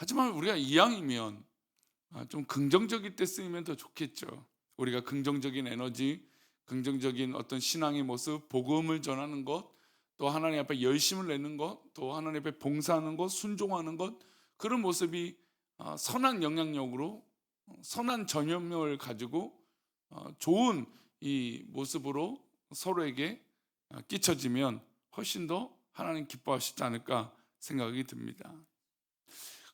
하지만 우리가 이왕이면 좀 긍정적일 때 쓰이면 더 좋겠죠. 우리가 긍정적인 에너지, 긍정적인 어떤 신앙의 모습, 복음을 전하는 것, 또 하나님 앞에 열심을 내는 것, 또 하나님 앞에 봉사하는 것, 순종하는 것, 그런 모습이 선한 영향력으로, 선한 전염력을 가지고 좋은 이 모습으로 서로에게 끼쳐지면 훨씬 더 하나님 기뻐하시지 않을까 생각이 듭니다.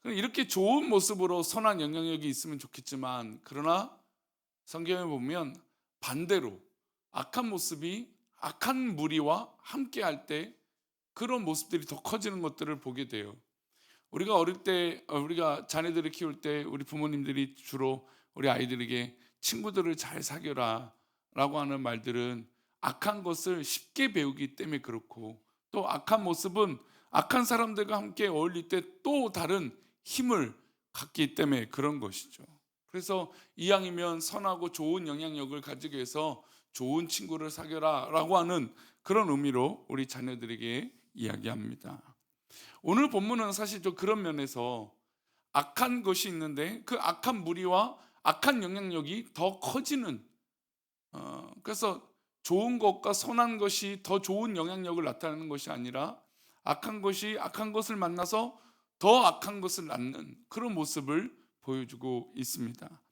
이렇게 좋은 모습으로 선한 영향력이 있으면 좋겠지만, 그러나 성경에 보면 반대로 악한 모습이, 악한 무리와 함께 할 때 그런 모습들이 더 커지는 것들을 보게 돼요. 우리가 어릴 때, 우리가 자녀들을 키울 때 우리 부모님들이 주로 우리 아이들에게 친구들을 잘 사귀어라 라고 하는 말들은 악한 것을 쉽게 배우기 때문에 그렇고, 또 악한 모습은 악한 사람들과 함께 어울릴 때 또 다른 힘을 갖기 때문에 그런 것이죠. 그래서 이왕이면 선하고 좋은 영향력을 가지기 위해서 좋은 친구를 사귀어라 라고 하는 그런 의미로 우리 자녀들에게 이야기합니다. 오늘 본문은 사실 좀 그런 면에서 악한 것이 있는데 그 악한 무리와 악한 영향력이 더 커지는, 그래서 좋은 것과 선한 것이 더 좋은 영향력을 나타내는 것이 아니라 악한 것이 악한 것을 만나서 더 악한 것을 낳는 그런 모습을 보여주고 있습니다.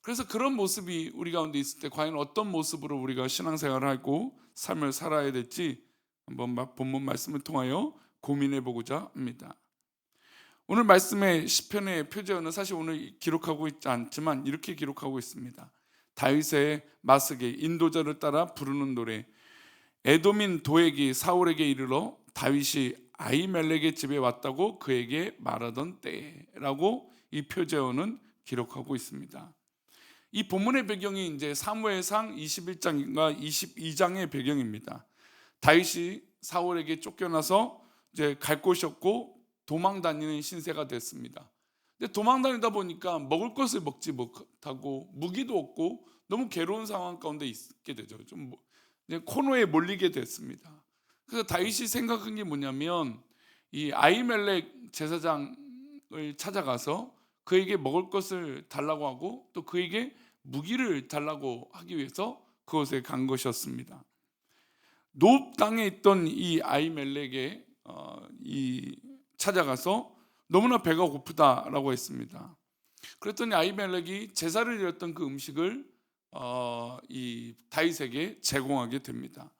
그래서 그런 모습이 우리 가운데 있을 때 과연 어떤 모습으로 우리가 신앙생활을 하고 삶을 살아야 될지 한번 본문 말씀을 통하여 고민해 보고자 합니다. 오늘 말씀의 시편의 표제어는 사실 오늘 기록하고 있지 않지만 이렇게 기록하고 있습니다. 다윗의 마스게 인도자를 따라 부르는 노래. 에돔인 도액이 사울에게 이르러 다윗이 아히멜렉의 집에 왔다고 그에게 말하던 때라고 이 표제어는 기록하고 있습니다. 이 본문의 배경이 이제 사무엘상 21장과 22장의 배경입니다. 다윗이 사울에게 쫓겨나서 이제 갈 곳이 없고 도망 다니는 신세가 됐습니다. 근데 도망 다니다 보니까 먹을 것을 먹지 못하고 무기도 없고 너무 괴로운 상황 가운데 있게 되죠. 좀 이제 코너에 몰리게 됐습니다. 그래서 다윗이 생각한 게 뭐냐면 이 아히멜렉 제사장을 찾아가서 그에게 먹을 것을 달라고 하고 또 그에게 무기를 달라고 하기 위해서 그곳에 간 것이었습니다. 노브 땅에 있던 이 아히멜렉에 이 찾아가서 너무나 배가 고프다라고 했습니다. 그랬더니 아히멜렉이 제사를 드렸던 그 음식을 이 다윗에게 제공하게 됩니다.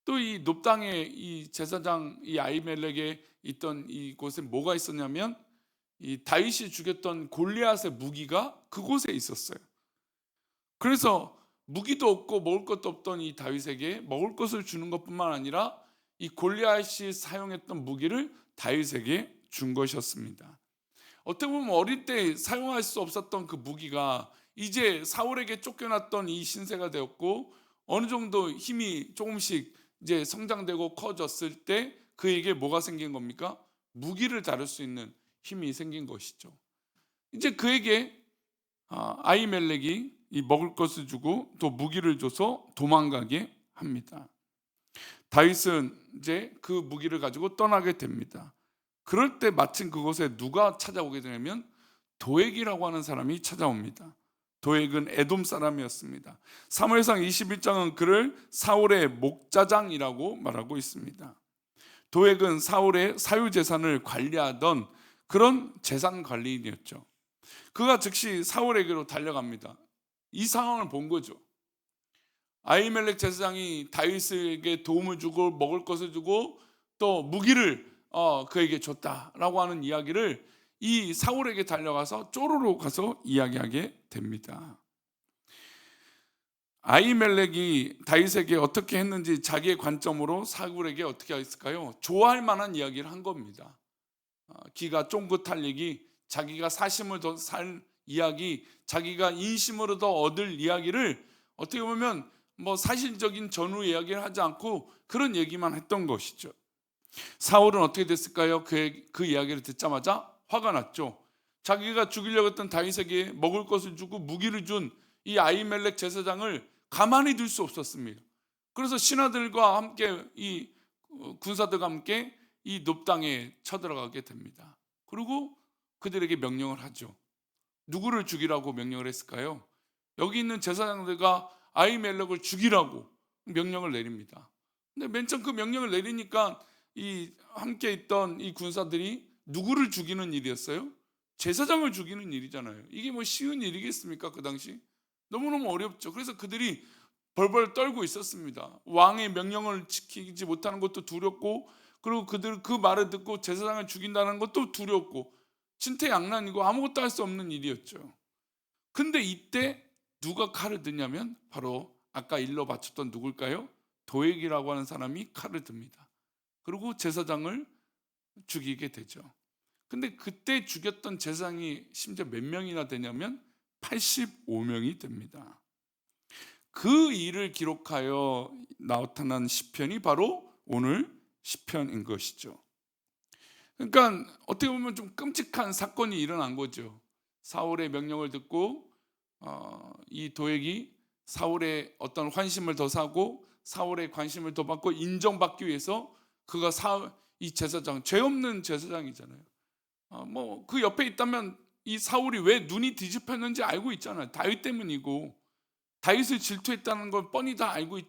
또 이 노브 땅에 이 제사장 이 아히멜렉에 있던 이곳에 뭐가 있었냐면 이 다윗이 죽였던 골리앗의 무기가 그곳에 있었어요. 그래서 무기도 없고 먹을 것도 없던 이 다윗에게 먹을 것을 주는 것뿐만 아니라 이 골리앗이 사용했던 무기를 다윗에게 준 것이었습니다. 어떻게 보면 어릴 때 사용할 수 없었던 그 무기가 이제 사울에게 쫓겨났던 이 신세가 되었고, 어느 정도 힘이 조금씩 이제 성장되고 커졌을 때 그에게 뭐가 생긴 겁니까? 무기를 다룰 수 있는 힘이 생긴 것이죠. 이제 그에게 아히멜렉이 이 먹을 것을 주고 또 무기를 줘서 도망가게 합니다. 다윗은 이제 그 무기를 가지고 떠나게 됩니다. 그럴 때 마침 그곳에 누가 찾아오게 되냐면 도액이라고 하는 사람이 찾아옵니다. 도액은 에돔 사람이었습니다. 사무엘상 21장은 그를 사울의 목자장이라고 말하고 있습니다. 도액은 사울의 사유재산을 관리하던 그런 재산 관리인이었죠. 그가 즉시 사울에게로 달려갑니다. 이 상황을 본 거죠. 아히멜렉 제사장이 다윗에게 도움을 주고 먹을 것을 주고 또 무기를 그에게 줬다라고 하는 이야기를 이 사울에게 달려가서 쪼로로 가서 이야기하게 됩니다. 아히멜렉이 다윗에게 어떻게 했는지 자기의 관점으로 사울에게 어떻게 했을까요? 좋아할 만한 이야기를 한 겁니다. 기가 쫑긋할 얘기, 자기가 사심을 더 살 이야기, 자기가 인심으로 더 얻을 이야기를 어떻게 보면 뭐 사실적인 전후 이야기를 하지 않고 그런 얘기만 했던 것이죠. 사울은 어떻게 됐을까요? 그 이야기를 듣자마자 화가 났죠. 자기가 죽이려고 했던 다윗에게 먹을 것을 주고 무기를 준 이 아히멜렉 제사장을 가만히 둘 수 없었습니다. 그래서 신하들과 함께 이 군사들과 함께 이 놋 땅에 쳐들어가게 됩니다. 그리고 그들에게 명령을 하죠. 누구를 죽이라고 명령을 했을까요? 여기 있는 제사장들과 아히멜렉을 죽이라고 명령을 내립니다. 근데 맨 처음 그 명령을 내리니까 이 함께 있던 이 군사들이 누구를 죽이는 일이었어요? 제사장을 죽이는 일이잖아요. 이게 뭐 쉬운 일이겠습니까? 그 당시 너무너무 어렵죠. 그래서 그들이 벌벌 떨고 있었습니다. 왕의 명령을 지키지 못하는 것도 두렵고, 그리고 그들 그 말을 듣고 제사장을 죽인다는 것도 두렵고, 진퇴양난이고 아무것도 할 수 없는 일이었죠. 근데 이때 누가 칼을 드냐면 바로 아까 일러 바쳤던 누굴까요? 도액이라고 하는 사람이 칼을 듭니다. 그리고 제사장을 죽이게 되죠. 근데 그때 죽였던 제사장이 심지어 몇 명이나 되냐면 85명이 됩니다. 그 일을 기록하여 나타난 시편이 바로 오늘 시편인 것이죠. 그러니까 어떻게 보면 좀 끔찍한 사건이 일어난 거죠. 사울의 명령을 듣고 이 도액이 사울의 어떤 환심을 더 사고 사울의 관심을 더 받고 인정받기 위해서 그가 이 제사장, 죄 없는 제사장이잖아요. 뭐 그 옆에 있다면 이 사울이 왜 눈이 뒤집혔는지 알고 있잖아요. 다윗 때문이고 다윗을 질투했다는 걸 뻔히 다 알고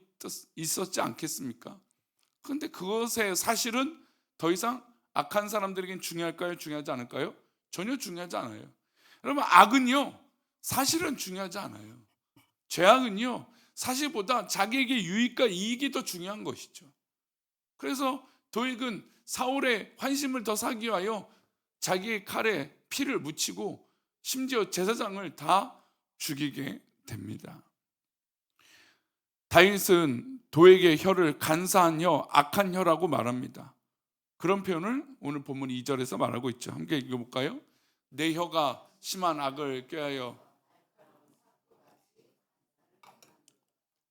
있었지 않겠습니까? 그런데 그것의 사실은 더 이상 악한 사람들에겐 중요할까요? 중요하지 않을까요? 전혀 중요하지 않아요. 여러분, 악은요 사실은 중요하지 않아요. 죄악은요 사실보다 자기에게 유익과 이익이 더 중요한 것이죠. 그래서 도액은 사울의 환심을 더 사기 위하여 자기의 칼에 피를 묻히고 심지어 제사장을 다 죽이게 됩니다. 다윗은 도액의 혀를 간사한 혀, 악한 혀라고 말합니다. 그런 표현을 오늘 본문 2절에서 말하고 있죠. 함께 읽어볼까요? 내 혀가 심한 악을 꾀하여,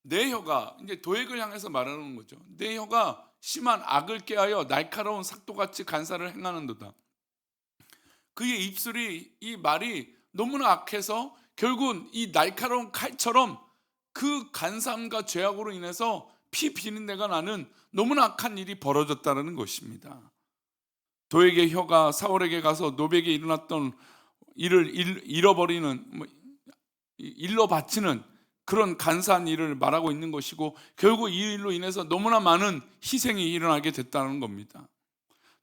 내 혀가 이제 도액을 향해서 말하는 거죠. 내 혀가 심한 악을 꾀하여 날카로운 삭도같이 간사를 행하는도다. 그의 입술이, 이 말이 너무나 악해서 결국은 이 날카로운 칼처럼 그 간사함과 죄악으로 인해서 피 비린내가 나는 너무나 악한 일이 벌어졌다는 것입니다. 도액의 혀가 사울에게 가서 노백에 일어났던 일을 잃어버리는, 일러 바치는 그런 간사한 일을 말하고 있는 것이고, 결국 이 일로 인해서 너무나 많은 희생이 일어나게 됐다는 겁니다.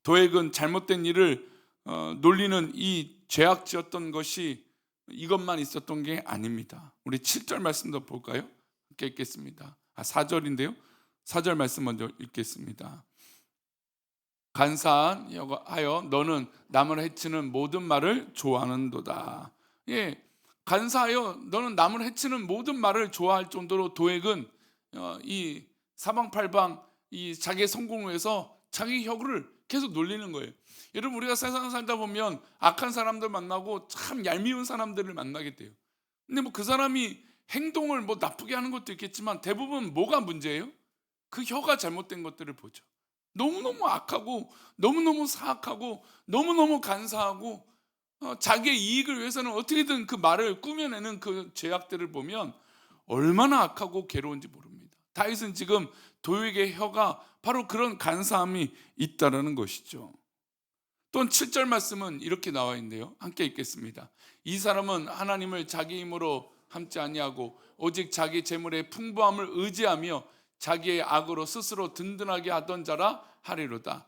도액은 잘못된 일을 놀리는 이 죄악지었던 것이 이것만 있었던 게 아닙니다. 우리 7절 말씀도 볼까요? 함께 읽겠습니다. 4절인데요 4절 말씀 먼저 읽겠습니다. 간사하여 너는 남을 해치는 모든 말을 좋아하는도다. 예, 간사하여 너는 남을 해치는 모든 말을 좋아할 정도로 도액은 이 사방팔방 이 자기의 성공을 위해서 자기 혀를 계속 놀리는 거예요. 여러분, 우리가 세상을 살다 보면 악한 사람들 만나고 참 얄미운 사람들을 만나게 돼요. 근데 뭐 그 사람이 행동을 뭐 나쁘게 하는 것도 있겠지만 대부분 뭐가 문제예요? 그 혀가 잘못된 것들을 보죠. 너무너무 악하고 너무너무 사악하고 너무너무 간사하고 자기의 이익을 위해서는 어떻게든 그 말을 꾸며내는 그 죄악들을 보면 얼마나 악하고 괴로운지 모릅니다. 다윗은 지금 도액의 혀가 바로 그런 간사함이 있다라는 것이죠. 또한 7절 말씀은 이렇게 나와 있는데요. 함께 읽겠습니다. 이 사람은 하나님을 자기 힘으로 함지 아니하고 오직 자기 재물의 풍부함을 의지하며 자기의 악으로 스스로 든든하게 하던 자라 하리로다.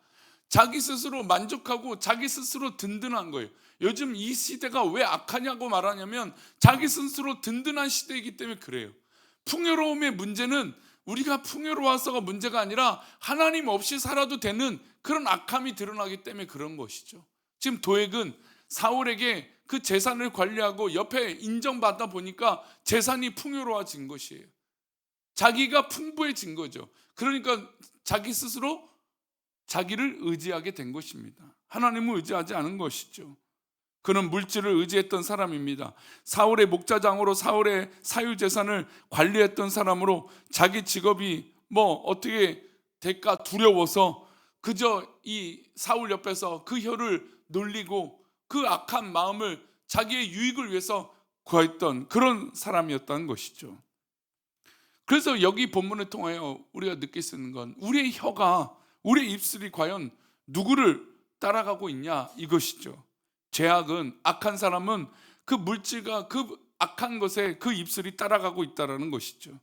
자기 스스로 만족하고 자기 스스로 든든한 거예요. 요즘 이 시대가 왜 악하냐고 말하냐면 자기 스스로 든든한 시대이기 때문에 그래요. 풍요로움의 문제는 우리가 풍요로워서가 문제가 아니라 하나님 없이 살아도 되는 그런 악함이 드러나기 때문에 그런 것이죠. 지금 도액은 사울에게 그 재산을 관리하고 옆에 인정받다 보니까 재산이 풍요로워진 것이에요. 자기가 풍부해진 거죠. 그러니까 자기 스스로 자기를 의지하게 된 것입니다. 하나님을 의지하지 않은 것이죠. 그는 물질을 의지했던 사람입니다. 사울의 목자장으로 사울의 사유재산을 관리했던 사람으로 자기 직업이 뭐 어떻게 될까 두려워서 그저 이 사울 옆에서 그 혀를 놀리고 그 악한 마음을 자기의 유익을 위해서 구했던 그런 사람이었다는 것이죠. 그래서 여기 본문을 통하여 우리가 느낄 수 있는 건 우리의 혀가, 우리의 입술이 과연 누구를 따라가고 있냐 이것이죠. 죄악은, 악한 사람은 그 물질과 그 악한 것에 그 입술이 따라가고 있다는 것이죠.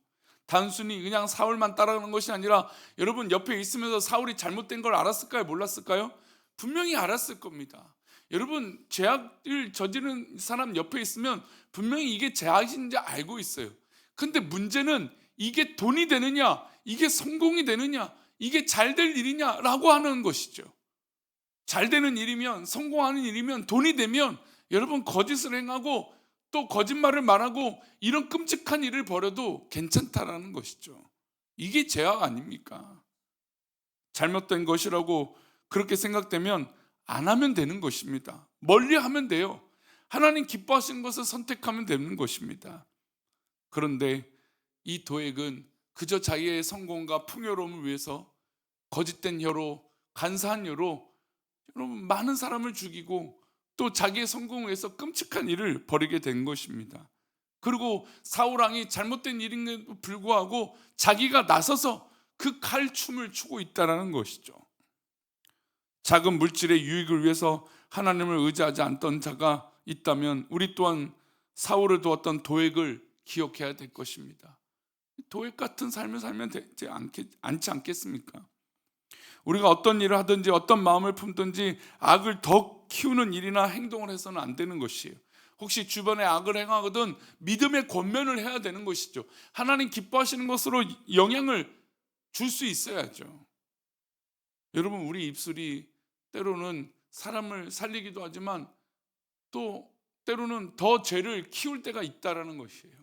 단순히 그냥 사울만 따라가는 것이 아니라, 여러분 옆에 있으면서 사울이 잘못된 걸 알았을까요? 몰랐을까요? 분명히 알았을 겁니다. 여러분, 죄악을 저지른 사람 옆에 있으면 분명히 이게 죄악인지 알고 있어요. 근데 문제는 이게 돈이 되느냐, 이게 성공이 되느냐, 이게 잘 될 일이냐라고 하는 것이죠. 잘 되는 일이면, 성공하는 일이면, 돈이 되면 여러분 거짓을 행하고 또 거짓말을 말하고 이런 끔찍한 일을 벌여도 괜찮다라는 것이죠. 이게 죄악 아닙니까? 잘못된 것이라고 그렇게 생각되면 안 하면 되는 것입니다. 멀리 하면 돼요. 하나님 기뻐하시는 것을 선택하면 되는 것입니다. 그런데 이 도액은 그저 자기의 성공과 풍요로움을 위해서 거짓된 혀로, 간사한 혀로 여러분 많은 사람을 죽이고 또 자기의 성공을 위해서 끔찍한 일을 벌이게 된 것입니다. 그리고 사울왕이 잘못된 일임에도 불구하고 자기가 나서서 그 칼춤을 추고 있다는 것이죠. 작은 물질의 유익을 위해서 하나님을 의지하지 않던 자가 있다면 우리 또한 사울을 두었던 도액을 기억해야 될 것입니다. 도액 같은 삶을 살면 되지 않지 않겠습니까? 우리가 어떤 일을 하든지 어떤 마음을 품든지 악을 더 키우는 일이나 행동을 해서는 안 되는 것이에요. 혹시 주변에 악을 행하거든 믿음의 권면을 해야 되는 것이죠. 하나님 기뻐하시는 것으로 영향을 줄 수 있어야죠. 여러분, 우리 입술이 때로는 사람을 살리기도 하지만 또 때로는 더 죄를 키울 때가 있다라는 것이에요.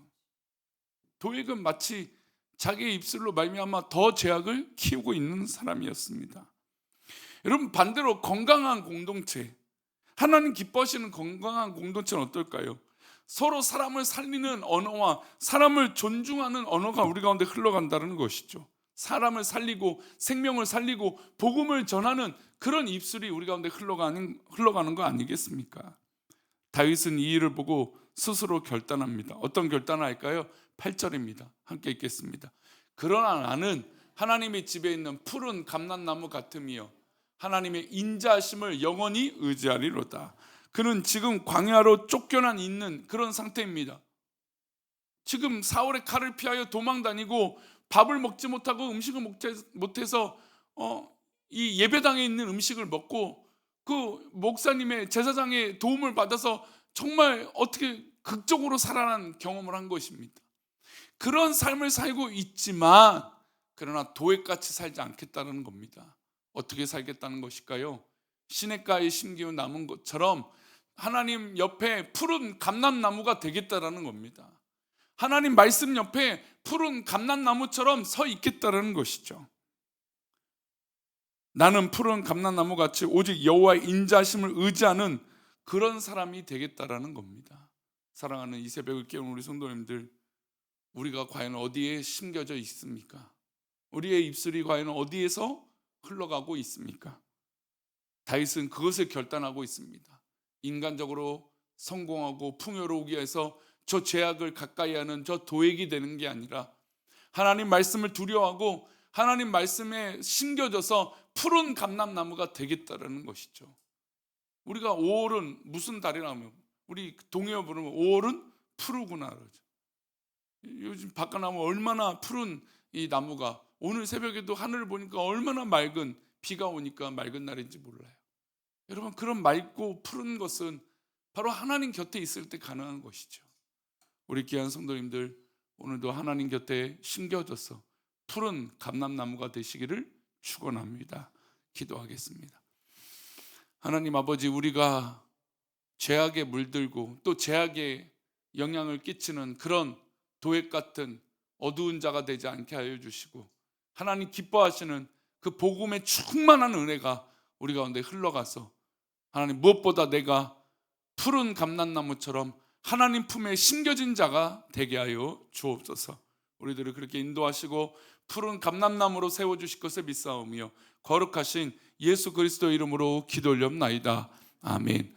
도액은 마치 자기의 입술로 말미암아 더 죄악을 키우고 있는 사람이었습니다. 여러분, 반대로 건강한 공동체, 하나님 기뻐하시는 건강한 공동체는 어떨까요? 서로 사람을 살리는 언어와 사람을 존중하는 언어가 우리 가운데 흘러간다는 것이죠. 사람을 살리고 생명을 살리고 복음을 전하는 그런 입술이 우리 가운데 흘러가는 거 아니겠습니까? 다윗은 이 일을 보고 스스로 결단합니다. 어떤 결단을 할까요? 8절입니다. 함께 읽겠습니다. 그러나 나는 하나님의 집에 있는 푸른 감람나무 같으며 하나님의 인자하심을 영원히 의지하리로다. 그는 지금 광야로 쫓겨난 있는 그런 상태입니다. 지금 사울의 칼을 피하여 도망다니고 밥을 먹지 못하고 음식을 못해서 이 예배당에 있는 음식을 먹고 그 목사님의 제사장의 도움을 받아서 정말 어떻게 극적으로 살아난 경험을 한 것입니다. 그런 삶을 살고 있지만 그러나 도액같이 살지 않겠다는 겁니다. 어떻게 살겠다는 것일까요? 시냇가에 심기운 나무인 것처럼 하나님 옆에 푸른 감람나무가 되겠다라는 겁니다. 하나님 말씀 옆에 푸른 감람나무처럼 서 있겠다라는 것이죠. 나는 푸른 감람나무 같이 오직 여호와의 인자하심을 의지하는 그런 사람이 되겠다라는 겁니다. 사랑하는 이 새벽을 깨우는 우리 성도님들, 우리가 과연 어디에 심겨져 있습니까? 우리의 입술이 과연 어디에서 흘러가고 있습니까? 다윗은 그것을 결단하고 있습니다. 인간적으로 성공하고 풍요로우기 위해서 저 죄악을 가까이 하는 저 도액이 되는 게 아니라 하나님 말씀을 두려워하고 하나님 말씀에 심겨져서 푸른 감람나무가 되겠다라는 것이죠. 우리가 5월은 무슨 달이라면 우리 동요 부르면 5월은 푸르구나 그러죠. 요즘 바깥나무 얼마나 푸른 이 나무가, 오늘 새벽에도 하늘을 보니까 얼마나 맑은, 비가 오니까 맑은 날인지 몰라요. 여러분, 그런 맑고 푸른 것은 바로 하나님 곁에 있을 때 가능한 것이죠. 우리 귀한 성도님들, 오늘도 하나님 곁에 심겨져서 푸른 감람나무가 되시기를 축원합니다. 기도하겠습니다. 하나님 아버지, 우리가 죄악에 물들고 또 죄악에 영향을 끼치는 그런 도액 같은 어두운 자가 되지 않게 하여 주시고 하나님 기뻐하시는 그 복음의 충만한 은혜가 우리 가운데 흘러가서 하나님 무엇보다 내가 푸른 감람나무처럼 하나님 품에 심겨진 자가 되게 하여 주옵소서. 우리들을 그렇게 인도하시고 푸른 감람나무로 세워주실 것을 믿사오며 거룩하신 예수 그리스도 이름으로 기도 올렵나이다. 아멘.